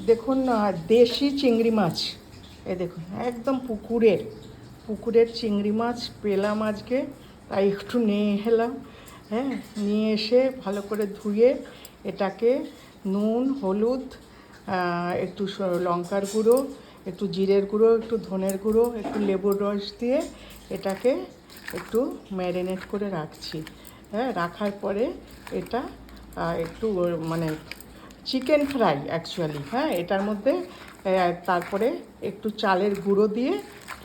দেখুন দেশি চিংড়ি মাছ, এই দেখুন একদম পুকুরের চিংড়ি মাছ পেলাম আজকে, তাই একটু নিয়ে এলাম। হ্যাঁ, নিয়ে এসে ভালো করে ধুয়ে এটাকে নুন, হলুদ, একটু লঙ্কার গুঁড়ো, একটু জিরের গুঁড়ো, একটু ধনের গুঁড়ো, একটু লেবুর রস দিয়ে এটাকে একটু ম্যারিনেট করে রাখছি। হ্যাঁ, রাখার পরে এটা একটু মানে চিকেন ফ্রাই অ্যাকচুয়ালি। হ্যাঁ, এটার মধ্যে তারপরে একটু চালের গুঁড়ো দিয়ে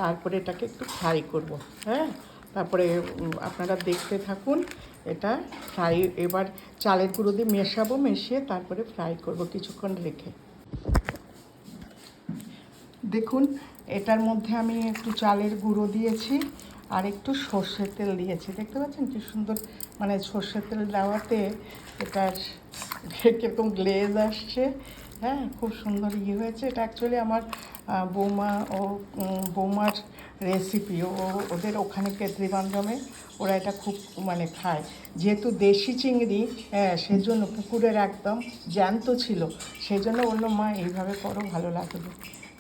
তারপরে এটাকে একটু ফ্রাই করব। হ্যাঁ, তারপরে আপনারা দেখতে থাকুন এটা ফ্রাই। এবার চালের গুঁড়ো দিয়ে মেশাবো, মিশিয়ে তারপরে ফ্রাই করব কিছুক্ষণ রেখে। দেখুন এটার মধ্যে আমি একটু চালের গুঁড়ো দিয়েছি আর একটু সর্ষের তেল দিয়েছি। দেখতে পাচ্ছেন কি সুন্দর, মানে সর্ষের তেল দেওয়াতে এটার কীরকম গ্লেজ আসছে। হ্যাঁ, খুব সুন্দর হয়েছে। এটা অ্যাকচুয়ালি আমার বৌমার রেসিপি। ওদের ওখানে ত্রিবান্ধমে ওরা এটা খুব মানে খায়। যেহেতু দেশি চিংড়ি, হ্যাঁ, সেজন্য পুকুরের একদম জ্যান্ত ছিল, সেই জন্য বললো মা এইভাবে করো, ভালো লাগবে।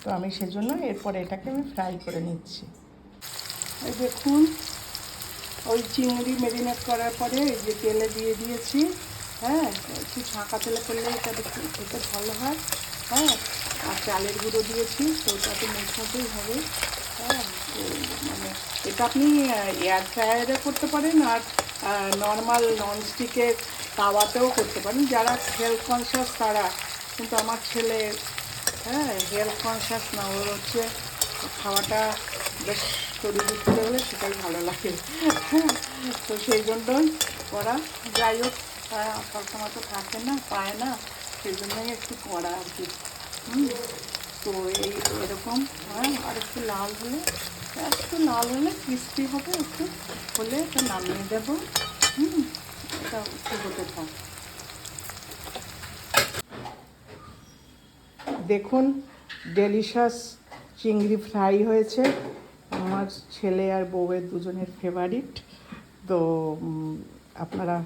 তো আমি সেজন্য এরপরে এটাকে আমি ফ্রাই করে নিচ্ছি। এই দেখুন ওই চিংড়ি ম্যারিনেট করার পরে এই যে তেলে দিয়ে দিয়েছি। হ্যাঁ, একটু ছাঁকা তেলে করলে এটা খেতে ভালো হয়। হ্যাঁ, আর চালের গুঁড়ো দিয়েছি, তো ওটা তো মেশাতেই হবে। হ্যাঁ, মানে এটা আপনি এয়ার ফ্রায়ারে করতে পারেন আর নর্মাল ননস্টিকের তাওয়াতেও করতে পারেন, যারা হেলথ কনসিয়াস তারা। কিন্তু আমার ছেলে, হ্যাঁ, হেলথ কনসিয়াস না, ওর হচ্ছে খাওয়াটা বেশ শরীর উঠতে হলে সেটাই ভালো লাগে। তো সেই জন্যই করা। যাই হোক, সবসময় তো থাকে না, পায় না, সেই জন্যই একটু করা আর কি। তো এরকম, হ্যাঁ, আর একটু লাল হলে ক্রিস্পি হবে, একটু হলে এটা নামিয়ে দেবো। এটা একটু হতে থাক। দেখুন ডেলিশাস চিংড়ি ফ্রাই হয়েছে, আমার ছেলে আর বউয়ের দুজনের ফেভারিট। তো আপনারা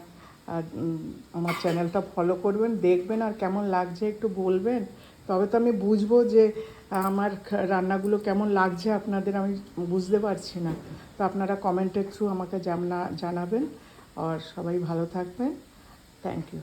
আমার চ্যানেলটা ফলো করবেন, দেখবেন, আর কেমন লাগছে একটু বলবেন, তবে তো আমি বুঝবো যে আমার রান্নাগুলো কেমন লাগছে আপনাদের। আমি বুঝতে পারছি না, তো আপনারা কমেন্টের থ্রু আমাকে জানাবেন। আর সবাই ভালো থাকবেন। Thank you.